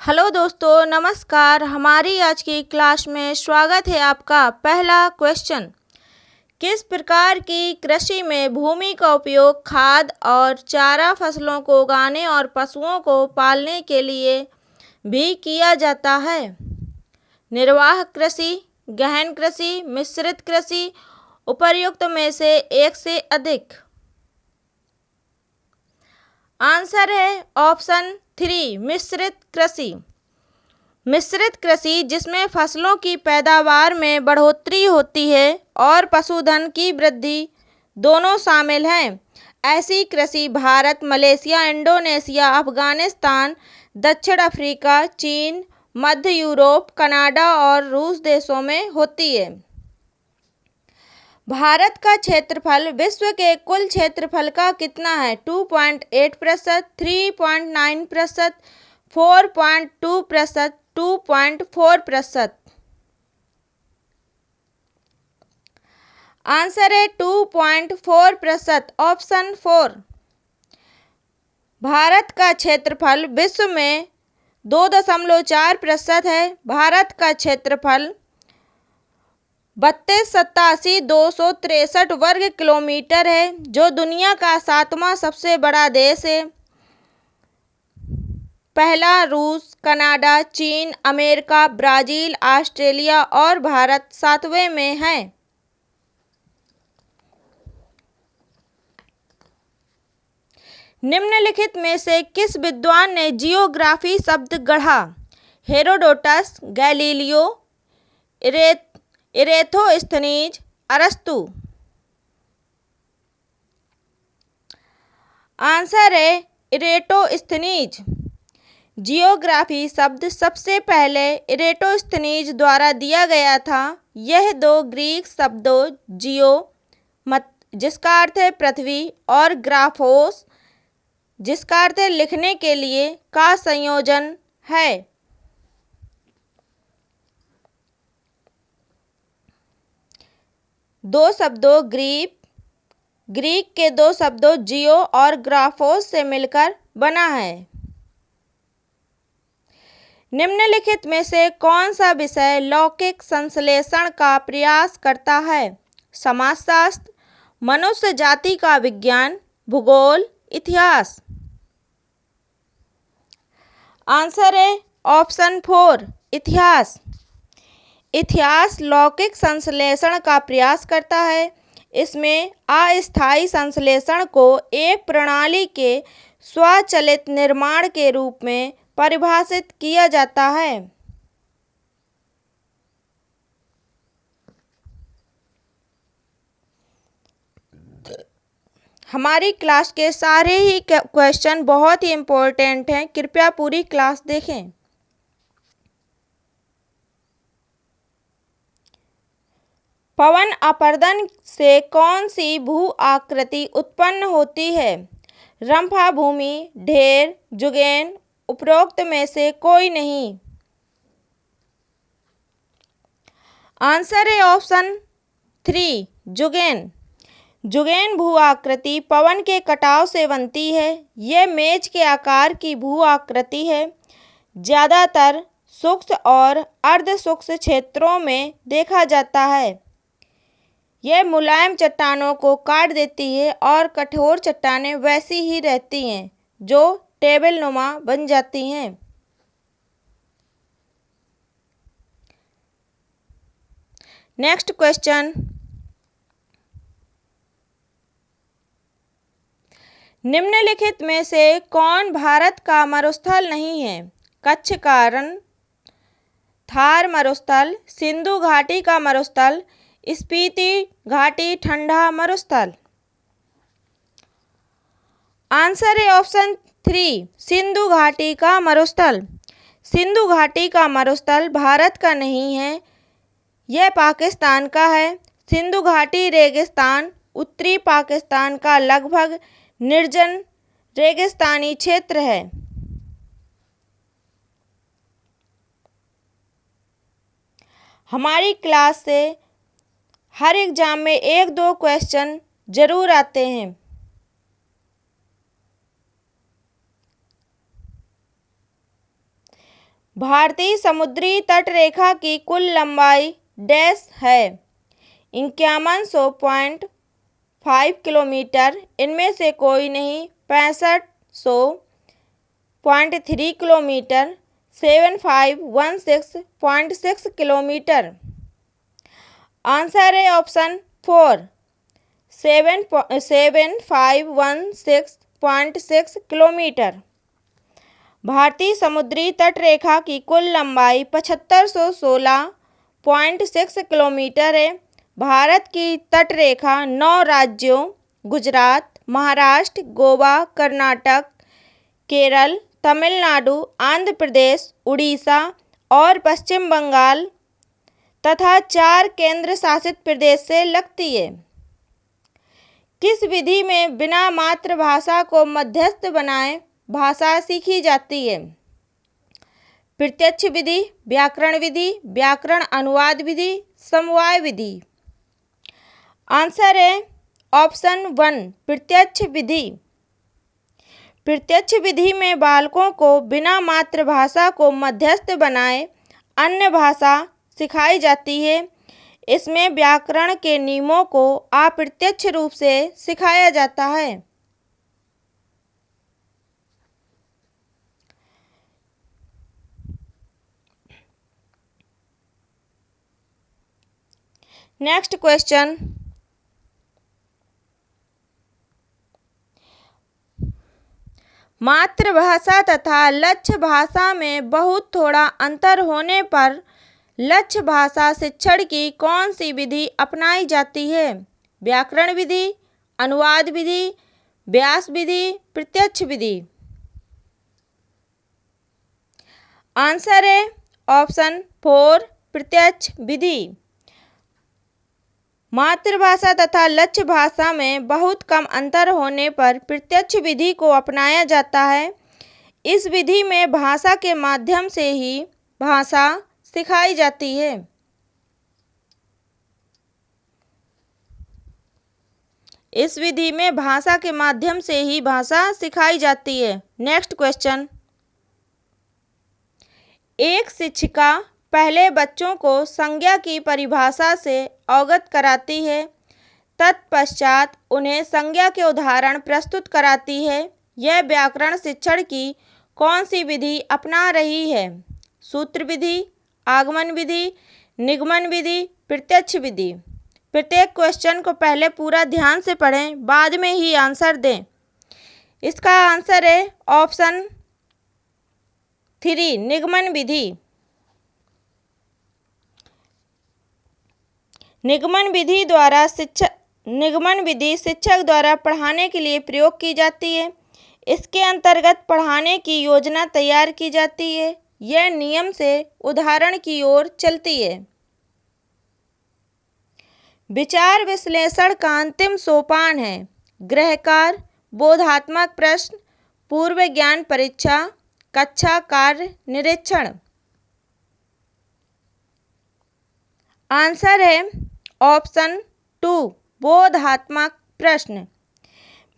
Hello दोस्तों, नमस्कार। हमारी आज की क्लास में स्वागत है आपका। पहला क्वेश्चन, किस प्रकार की कृषि में भूमि का उपयोग खाद और चारा फसलों को उगाने और पशुओं को पालने के लिए भी किया जाता है? निर्वाह कृषि, गहन कृषि, मिश्रित कृषि, उपर्युक्त में से एक से अधिक? आंसर है ऑप्शन 3, मिश्रित कृषि। मिश्रित कृषि जिसमें फसलों की पैदावार में बढ़ोतरी होती है और पशुधन की वृद्धि दोनों शामिल हैं। ऐसी कृषि भारत, मलेशिया, इंडोनेशिया, अफगानिस्तान, दक्षिण अफ्रीका, चीन, मध्य यूरोप, कनाडा और रूस देशों में होती है। भारत का क्षेत्रफल विश्व के कुल क्षेत्रफल का कितना है? 2.8%, 3.9%, 4.2%, 2.4%? आंसर है 2.4%, ऑप्शन 4। भारत का क्षेत्रफल विश्व में 2.4% है। भारत का क्षेत्रफल 32,87,263 वर्ग किलोमीटर है, जो दुनिया का 7वां सबसे बड़ा देश है। पहला रूस, कनाडा, चीन, अमेरिका, ब्राजील, ऑस्ट्रेलिया और भारत 7वें में है। निम्नलिखित में से किस विद्वान ने जियोग्राफी शब्द गढ़ा? हेरोडोटस, गैलीलियो, इरेथोस्थनीज, अरस्तु? आंसर है इरेटोस्थनीज। जियोग्राफी शब्द सबसे पहले इरेटोस्थनीज द्वारा दिया गया था। यह दो ग्रीक शब्दों जियो जिसका अर्थ है पृथ्वी और ग्राफोस जिसका अर्थ है लिखने के लिए का संयोजन है। दो शब्दों ग्रीक के दो शब्दों जियो और ग्राफोस से मिलकर बना है। निम्नलिखित में से कौन सा विषय लौकिक संश्लेषण का प्रयास करता है? समाजशास्त्र, मनुष्य जाति का विज्ञान, भूगोल, इतिहास? आंसर है ऑप्शन 4, इतिहास। इतिहास लौकिक संश्लेषण का प्रयास करता है। इसमें अस्थायी संश्लेषण को एक प्रणाली के स्वचालित निर्माण के रूप में परिभाषित किया जाता है। हमारी क्लास के सारे ही क्वेश्चन बहुत ही इम्पोर्टेंट हैं, कृपया पूरी क्लास देखें। पवन अपरदन से कौन सी भू आकृति उत्पन्न होती है? रंभा भूमि, ढेर, जुगेन, उपरोक्त में से कोई नहीं? आंसर है ऑप्शन 3, जुगेन। जुगेन भू आकृति पवन के कटाव से बनती है। यह मेज के आकार की भू आकृति है। ज़्यादातर शुष्क और अर्ध शुष्क क्षेत्रों में देखा जाता है। यह मुलायम चट्टानों को काट देती है और कठोर चट्टानें वैसी ही रहती हैं जो टेबलनुमा बन जाती हैं। नेक्स्ट क्वेश्चन, निम्नलिखित में से कौन भारत का मरुस्थल नहीं है? कच्छ का रण, थार मरुस्थल, सिंधु घाटी का मरुस्थल, स्पीति घाटी ठंडा मरुस्थल? आंसर है ऑप्शन 3, सिंधु घाटी का मरुस्थल। सिंधु घाटी का मरुस्थल भारत का नहीं है, यह पाकिस्तान का है। सिंधु घाटी रेगिस्तान उत्तरी पाकिस्तान का लगभग निर्जन रेगिस्तानी क्षेत्र है। हमारी क्लास से हर एग्जाम में 1-2 क्वेश्चन जरूर आते हैं। भारतीय समुद्री तट रेखा की कुल लंबाई डैश है 5100.5 किलोमीटर, इनमें से कोई नहीं। 6500.3 किलोमीटर, 7516.6 किलोमीटर। आंसर है ऑप्शन 4 7516.6 किलोमीटर। भारतीय समुद्री तट रेखा की कुल लंबाई 7516.6 किलोमीटर है। भारत की तट रेखा 9 राज्यों गुजरात, महाराष्ट्र, गोवा, कर्नाटक, केरल, तमिलनाडु, आंध्र प्रदेश, उड़ीसा और पश्चिम बंगाल तथा 4 केंद्र शासित प्रदेश से लगती है। किस विधि में बिना मातृभाषा को मध्यस्थ बनाए भाषा सीखी जाती है? प्रत्यक्ष विधि, व्याकरण विधि, व्याकरण अनुवाद विधि, समवाय विधि। आंसर है ऑप्शन 1 प्रत्यक्ष विधि। प्रत्यक्ष विधि में बालकों को बिना मातृभाषा को मध्यस्थ बनाए अन्य भाषा सिखाई जाती है। इसमें व्याकरण के नियमों को अप्रत्यक्ष रूप से सिखाया जाता है। नेक्स्ट क्वेश्चन, मातृभाषा तथा लक्ष्य भाषा में बहुत थोड़ा अंतर होने पर लक्ष्य भाषा शिक्षण की कौन सी विधि अपनाई जाती है? व्याकरण विधि, अनुवाद विधि, व्यास विधि, प्रत्यक्ष विधि। आंसर है ऑप्शन 4 प्रत्यक्ष विधि। मातृभाषा तथा लक्ष्य भाषा में बहुत कम अंतर होने पर प्रत्यक्ष विधि को अपनाया जाता है। इस विधि में भाषा के माध्यम से ही भाषा सिखाई जाती है। इस विधि में भाषा के माध्यम से ही भाषा सिखाई जाती है। नेक्स्ट क्वेश्चन, एक शिक्षिका पहले बच्चों को संज्ञा की परिभाषा से अवगत कराती है, तत्पश्चात उन्हें संज्ञा के उदाहरण प्रस्तुत कराती है। यह व्याकरण शिक्षण की कौन सी विधि अपना रही है? सूत्र विधि, आगमन विधि, निगमन विधि, प्रत्यक्ष विधि। प्रत्येक क्वेश्चन को पहले पूरा ध्यान से पढ़ें, बाद में ही आंसर दें। इसका आंसर है ऑप्शन 3 निगमन विधि। निगमन विधि शिक्षक द्वारा पढ़ाने के लिए प्रयोग की जाती है। इसके अंतर्गत पढ़ाने की योजना तैयार की जाती है। यह नियम से उदाहरण की ओर चलती है। विचार विश्लेषण का अंतिम सोपान है गृहकार्य, बोधात्मक प्रश्न, पूर्व ज्ञान परीक्षा, कक्षा कार्य निरीक्षण। आंसर है ऑप्शन 2 बोधात्मक प्रश्न।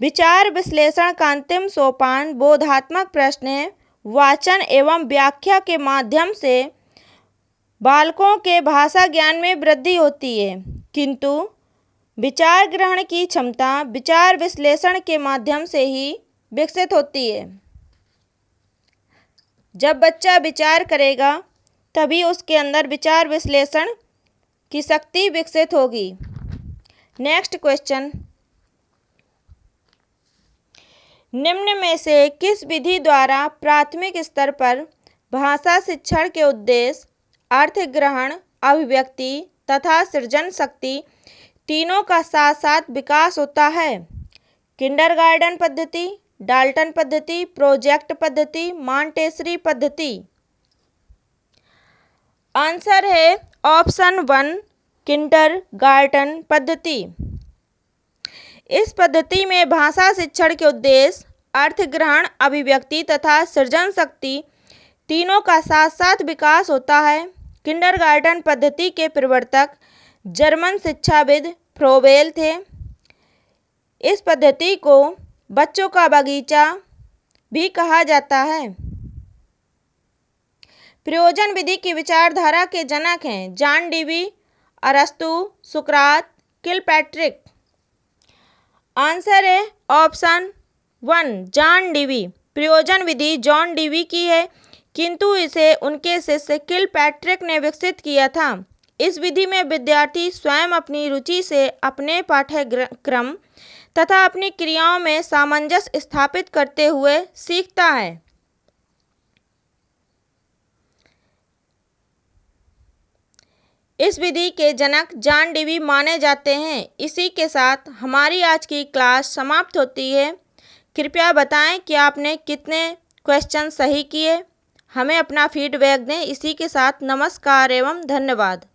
विचार विश्लेषण का अंतिम सोपान बोधात्मक प्रश्न है। वाचन एवं व्याख्या के माध्यम से बालकों के भाषा ज्ञान में वृद्धि होती है, किंतु विचार ग्रहण की क्षमता विचार विश्लेषण के माध्यम से ही विकसित होती है। जब बच्चा विचार करेगा तभी उसके अंदर विचार विश्लेषण की शक्ति विकसित होगी। नेक्स्ट क्वेश्चन, निम्न में से किस विधि द्वारा प्राथमिक स्तर पर भाषा शिक्षण के उद्देश्य अर्थ ग्रहण, अभिव्यक्ति तथा सृजन शक्ति तीनों का साथ साथ विकास होता है? किंडरगार्टन पद्धति, डाल्टन पद्धति, प्रोजेक्ट पद्धति, मॉन्टेसरी पद्धति। आंसर है ऑप्शन 1 किंडरगार्टन पद्धति। इस पद्धति में भाषा शिक्षण के उद्देश्य अर्थ ग्रहण, अभिव्यक्ति तथा सृजन शक्ति तीनों का साथ साथ विकास होता है। किंडरगार्टन पद्धति के प्रवर्तक जर्मन शिक्षाविद फ्रोबेल थे। इस पद्धति को बच्चों का बगीचा भी कहा जाता है। प्रयोजन विधि की विचारधारा के जनक हैं जॉन डीवी, अरस्तु, सुकरात, किलपैट्रिक। आंसर है ऑप्शन 1 जॉन डीवी। प्रयोजन विधि जॉन डीवी की है, किंतु इसे उनके शिष्य किलपैट्रिक ने विकसित किया था। इस विधि में विद्यार्थी स्वयं अपनी रुचि से अपने पाठ्यक्रम तथा अपनी क्रियाओं में सामंजस्य स्थापित करते हुए सीखता है। इस विधि के जनक जॉन डीवी माने जाते हैं। इसी के साथ हमारी आज की क्लास समाप्त होती है। कृपया बताएं कि आपने कितने क्वेश्चन सही किए। हमें अपना फीडबैक दें। इसी के साथ नमस्कार एवं धन्यवाद।